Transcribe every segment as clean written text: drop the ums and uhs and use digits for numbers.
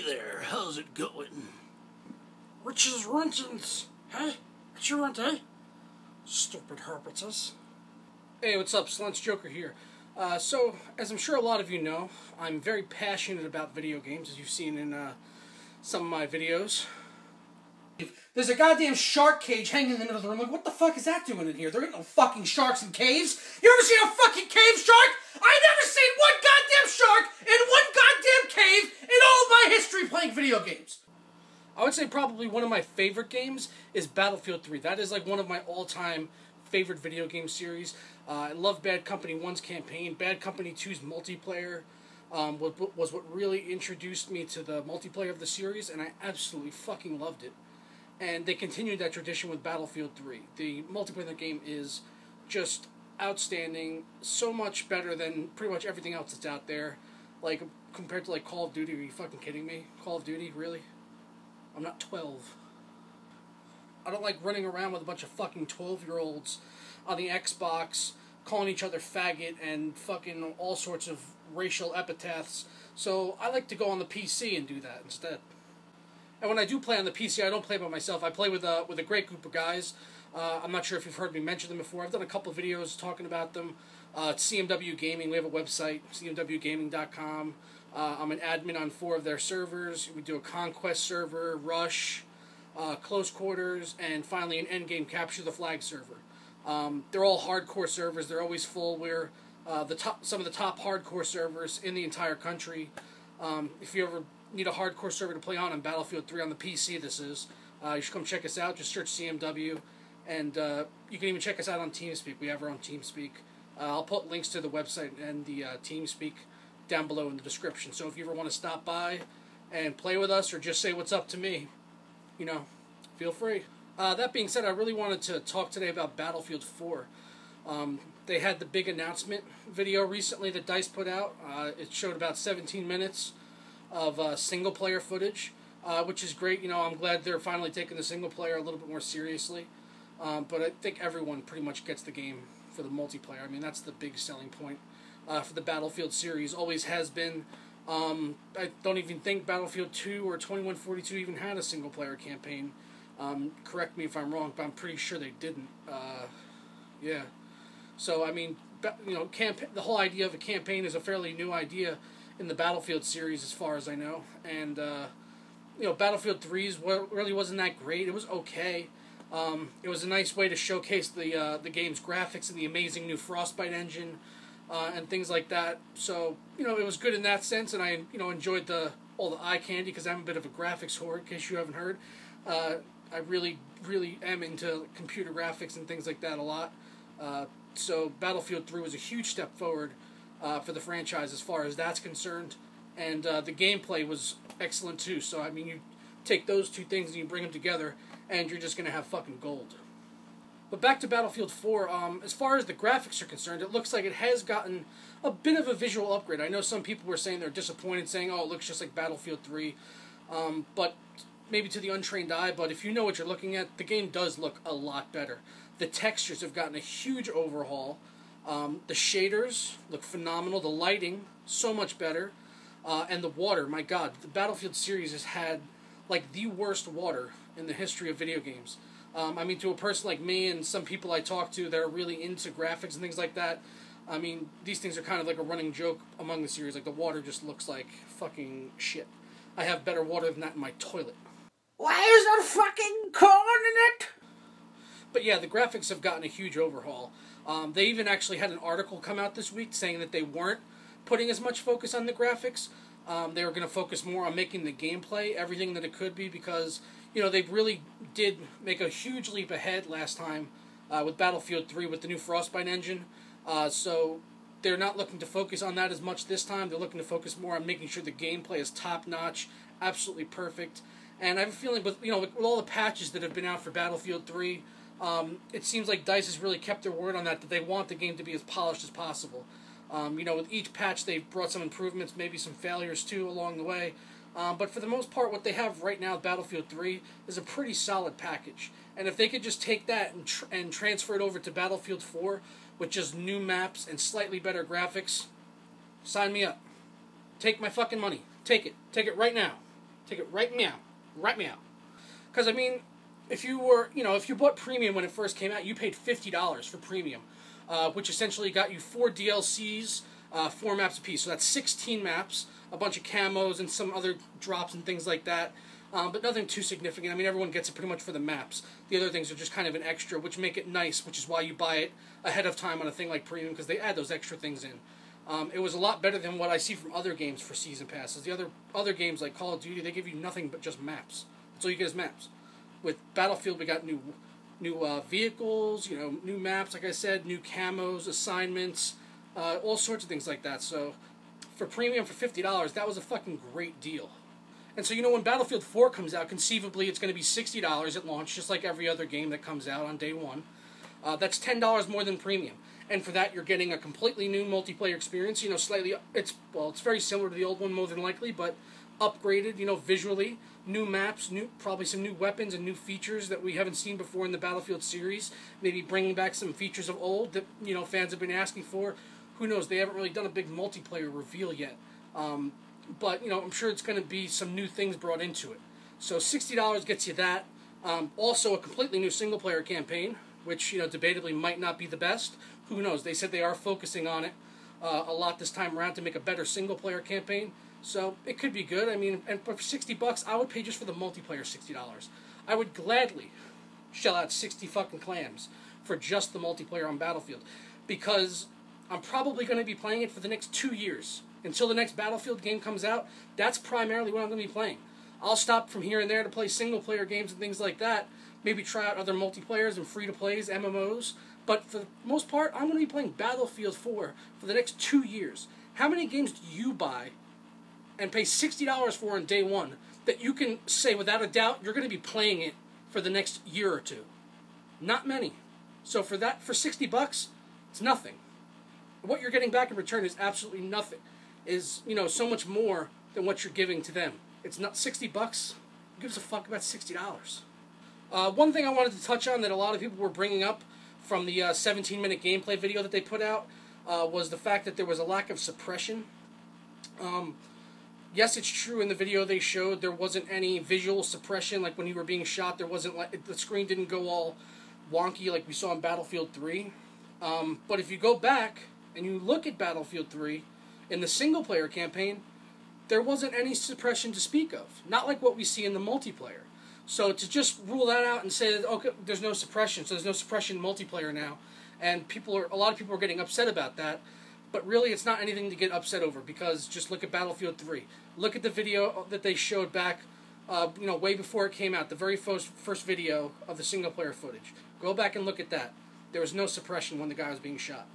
there, how's it going? Riches Runtins, hey? What you want, eh? Stupid herbitus. Hey, what's up, Slunch Joker here. So, as I'm sure a lot of you know, I'm very passionate about video games, as you've seen in some of my videos. There's a goddamn shark cage hanging in the middle of the room. Like, what the fuck is that doing in here? There ain't no fucking sharks in caves. You ever seen a fucking cave shark? I never seen one goddamn shark in one goddamn cave in all of my history playing video games. I would say probably one of my favorite games is Battlefield 3. That is like one of my all-time favorite video game series. I love Bad Company 1's campaign. Bad Company 2's multiplayer was what really introduced me to the multiplayer of the series, and I absolutely fucking loved it. And they continued that tradition with Battlefield 3. The multiplayer in the game is just outstanding, so much better than pretty much everything else that's out there. Like, compared to like Call of Duty, are you fucking kidding me? Call of Duty, really? I'm not 12. I don't like running around with a bunch of fucking 12-year-olds on the Xbox, calling each other faggot and fucking all sorts of racial epithets. So I like to go on the PC and do that instead. And when I do play on the PC, I don't play by myself. I play with a great group of guys. I'm not sure if you've heard me mention them before. I've done a couple of videos talking about them. It's CMW Gaming. We have a website, cmwgaming.com. I'm an admin on 4 of their servers. We do a Conquest server, Rush, Close Quarters, and finally an Endgame Capture the Flag server. They're all hardcore servers. They're always full. We're some of the top hardcore servers in the entire country. If you ever need a hardcore server to play on Battlefield 3 on the PC, this is. You should come check us out. Just search CMW, and you can even check us out on Teamspeak. We have our own Teamspeak. I'll put links to the website and the Teamspeak down below in the description. So if you ever want to stop by and play with us or just say what's up to me, you know, feel free. That being said, I really wanted to talk today about Battlefield 4. They had the big announcement video recently that DICE put out. It showed about 17 minutes of single-player footage, which is great. You know, I'm glad they're finally taking the single-player a little bit more seriously. But I think everyone pretty much gets the game for the multiplayer. I mean, that's the big selling point for the Battlefield series. Always has been. I don't even think Battlefield 2 or 2142 even had a single-player campaign. Correct me if I'm wrong, but I'm pretty sure they didn't. Yeah. So, I mean, you know, the whole idea of a campaign is a fairly new idea in the Battlefield series, as far as I know. And, you know, Battlefield 3's really wasn't that great. It was okay. It was a nice way to showcase the game's graphics and the amazing new Frostbite engine and things like that. So, you know, it was good in that sense, and I, you know, enjoyed all the eye candy because I'm a bit of a graphics whore, in case you haven't heard. I really, really am into computer graphics and things like that a lot. So Battlefield 3 was a huge step forward for the franchise as far as that's concerned. And the gameplay was excellent too. So, I mean, you take those two things and you bring them together, and you're just going to have fucking gold. But back to Battlefield 4, as far as the graphics are concerned, it looks like it has gotten a bit of a visual upgrade. I know some people were saying they're disappointed, saying, oh, it looks just like Battlefield 3. But maybe to the untrained eye, but if you know what you're looking at, the game does look a lot better. The textures have gotten a huge overhaul. The shaders look phenomenal. The lighting, so much better. And the water, my god, the Battlefield series has had like the worst water in the history of video games. I mean, to a person like me and some people I talk to that are really into graphics and things like that, I mean, these things are kind of like a running joke among the series. Like, the water just looks like fucking shit. I have better water than that in my toilet. Why is there fucking corn in it? But yeah, the graphics have gotten a huge overhaul. They even actually had an article come out this week saying that they weren't putting as much focus on the graphics. They were going to focus more on making the gameplay everything that it could be, because, you know, they really did make a huge leap ahead last time with Battlefield 3 with the new Frostbite engine. So they're not looking to focus on that as much this time. They're looking to focus more on making sure the gameplay is top-notch, absolutely perfect. And I have a feeling with all the patches that have been out for Battlefield 3, it seems like DICE has really kept their word on that they want the game to be as polished as possible. You know, with each patch they've brought some improvements, maybe some failures too along the way. But for the most part, what they have right now, Battlefield 3, is a pretty solid package. And if they could just take that and transfer it over to Battlefield 4 with just new maps and slightly better graphics, sign me up. Take my fucking money. Take it. Take it right now. Take it right meow. Right meow. Because, I mean, if you were, if you bought Premium when it first came out, you paid $50 for Premium, which essentially got you 4 DLCs, 4 maps apiece. So that's 16 maps, a bunch of camos and some other drops and things like that. But nothing too significant. I mean, everyone gets it pretty much for the maps. The other things are just kind of an extra, which make it nice, which is why you buy it ahead of time on a thing like Premium, because they add those extra things in. It was a lot better than what I see from other games for Season Passes. The other games like Call of Duty, they give you nothing but just maps. That's all you get is maps. With Battlefield, we got new vehicles, new maps, like I said, new camos, assignments, all sorts of things like that. So for Premium for $50, that was a fucking great deal. And so, when Battlefield 4 comes out, conceivably it's going to be $60 at launch, just like every other game that comes out on day one. That's $10 more than Premium. And for that, you're getting a completely new multiplayer experience. Slightly, it's very similar to the old one, more than likely, but upgraded, visually. New maps, probably some new weapons and new features that we haven't seen before in the Battlefield series. Maybe bringing back some features of old that, fans have been asking for. Who knows? They haven't really done a big multiplayer reveal yet. But, I'm sure it's going to be some new things brought into it. So $60 gets you that. Also, a completely new single-player campaign, which, debatably might not be the best. Who knows? They said they are focusing on it a lot this time around to make a better single-player campaign. So it could be good. I mean, and for $60, I would pay just for the multiplayer $60. I would gladly shell out 60 fucking clams for just the multiplayer on Battlefield, because I'm probably going to be playing it for the next 2 years. Until the next Battlefield game comes out, that's primarily what I'm going to be playing. I'll stop from here and there to play single-player games and things like that, maybe try out other multiplayers and free-to-plays, MMOs, but for the most part, I'm going to be playing Battlefield 4 for the next 2 years. How many games do you buy and pay $60 for on day one that you can say without a doubt you're going to be playing it for the next year or two? Not many. So for $60, it's nothing. What you're getting back in return is absolutely nothing. Is, so much more than what you're giving to them. It's not $60. Who gives a fuck about $60? One thing I wanted to touch on that a lot of people were bringing up from the 17-minute gameplay video that they put out was the fact that there was a lack of suppression. Yes, it's true in the video they showed there wasn't any visual suppression, like when you were being shot, there wasn't, like, the screen didn't go all wonky like we saw in Battlefield 3. But if you go back and you look at Battlefield 3, in the single-player campaign, there wasn't any suppression to speak of. Not like what we see in the multiplayer. So to just rule that out and say that, okay, there's no suppression, so there's no suppression in multiplayer now, and a lot of people are getting upset about that, but really it's not anything to get upset over, because just look at Battlefield 3. Look at the video that they showed back, way before it came out, the very first video of the single-player footage. Go back and look at that. There was no suppression when the guy was being shot.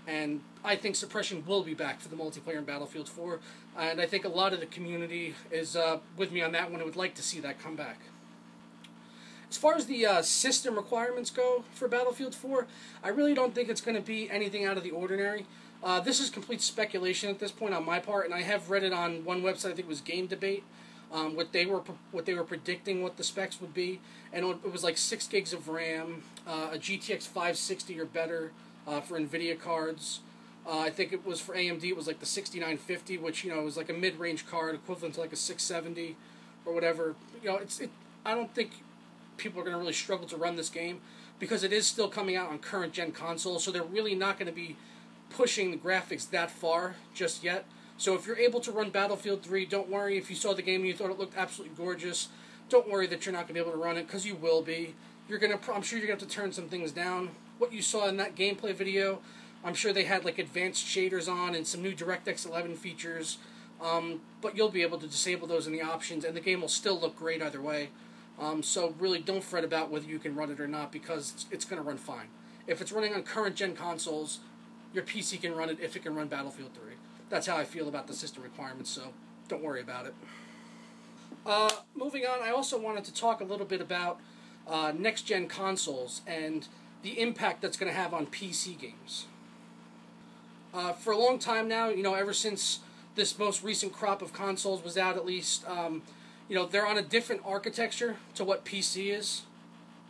And I think suppression will be back for the multiplayer in Battlefield 4. And I think a lot of the community is with me on that one and would like to see that come back. As far as the system requirements go for Battlefield 4, I really don't think it's going to be anything out of the ordinary. This is complete speculation at this point on my part, and I have read it on one website, I think it was Game Debate, what they were predicting what the specs would be. And it was like 6 gigs of RAM, a GTX 560 or better, for NVIDIA cards. I think it was for AMD, it was like the 6950, which, was like a mid-range card equivalent to like a 670 or whatever. I don't think people are going to really struggle to run this game because it is still coming out on current-gen consoles, so they're really not going to be pushing the graphics that far just yet. So if you're able to run Battlefield 3, don't worry if you saw the game and you thought it looked absolutely gorgeous. Don't worry that you're not going to be able to run it, because you will be. I'm sure you're going to have to turn some things down. What you saw in that gameplay video, I'm sure they had like advanced shaders on and some new DirectX 11 features, but you'll be able to disable those in the options, and the game will still look great either way. So really don't fret about whether you can run it or not, because it's going to run fine. If it's running on current-gen consoles, your PC can run it if it can run Battlefield 3. That's how I feel about the system requirements, so don't worry about it. Moving on, I also wanted to talk a little bit about next-gen consoles and the impact that's going to have on PC games. For a long time now, ever since this most recent crop of consoles was out at least, they're on a different architecture to what PC is.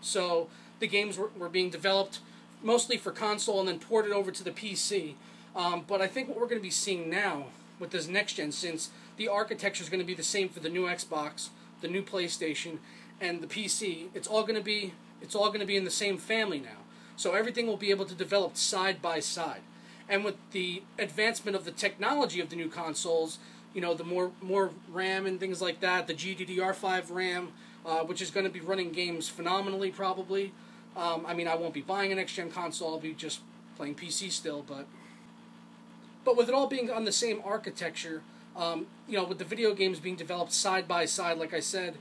So the games were being developed mostly for console and then ported over to the PC. But I think what we're going to be seeing now with this next gen, since the architecture is going to be the same for the new Xbox, the new PlayStation, and the PC, it's all going to be in the same family now. So everything will be able to develop side by side. And with the advancement of the technology of the new consoles, you know, the more RAM and things like that, the GDDR5 RAM, which is going to be running games phenomenally probably. I mean, I won't be buying a next-gen console, I'll be just playing PC still, but with it all being on the same architecture, you know, with the video games being developed side by side, like I said,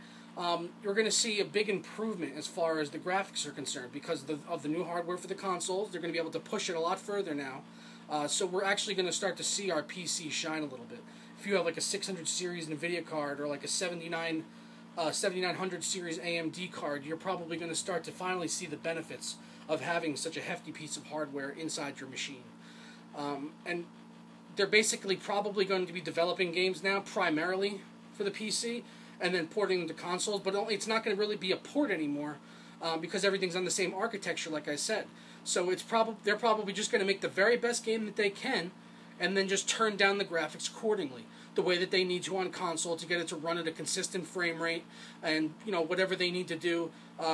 you're going to see a big improvement as far as the graphics are concerned because of the new hardware for the consoles. They're going to be able to push it a lot further now. So we're actually going to start to see our PC shine a little bit. If you have like a 600 series NVIDIA card or like a 7900 series AMD card, you're probably going to start to finally see the benefits of having such a hefty piece of hardware inside your machine. And they're basically probably going to be developing games now primarily for the PC and then porting them to consoles, but it's not going to really be a port anymore because everything's on the same architecture, like I said. So they're probably just going to make the very best game that they can and then just turn down the graphics accordingly, the way that they need to on console to get it to run at a consistent frame rate and, you know, whatever they need to do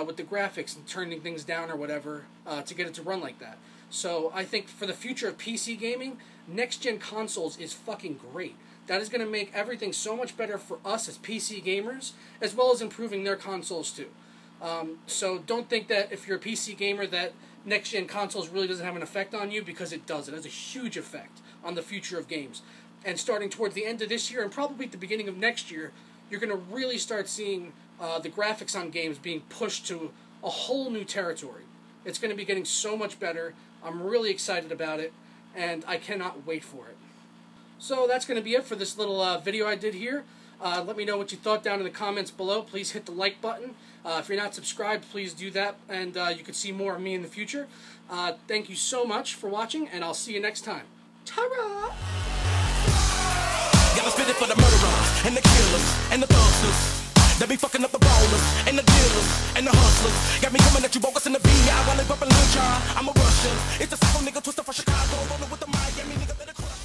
with the graphics and turning things down or whatever to get it to run like that. So I think for the future of PC gaming, next-gen consoles is fucking great. That is going to make everything so much better for us as PC gamers, as well as improving their consoles too. So don't think that if you're a PC gamer that next-gen consoles really doesn't have an effect on you, because it does. It has a huge effect on the future of games. And starting towards the end of this year and probably at the beginning of next year, you're going to really start seeing the graphics on games being pushed to a whole new territory. It's going to be getting so much better. I'm really excited about it, and I cannot wait for it. So that's going to be it for this little video I did here. Let me know what you thought down in the comments below. Please hit the like button. If you're not subscribed, please do that, and you can see more of me in the future. Thank you so much for watching, and I'll see you next time. Ta-ra! Gotta spit it for the murderers, and the killers, and the thugsters. They be fucking up the ballers, and the dealers, and the hustlers. Got me coming at you bogus in the VI while they bumpin' Lil Jon. I'm a Russian. It's a simple nigga twister from Chicago, rolling with the Miami nigga better cross.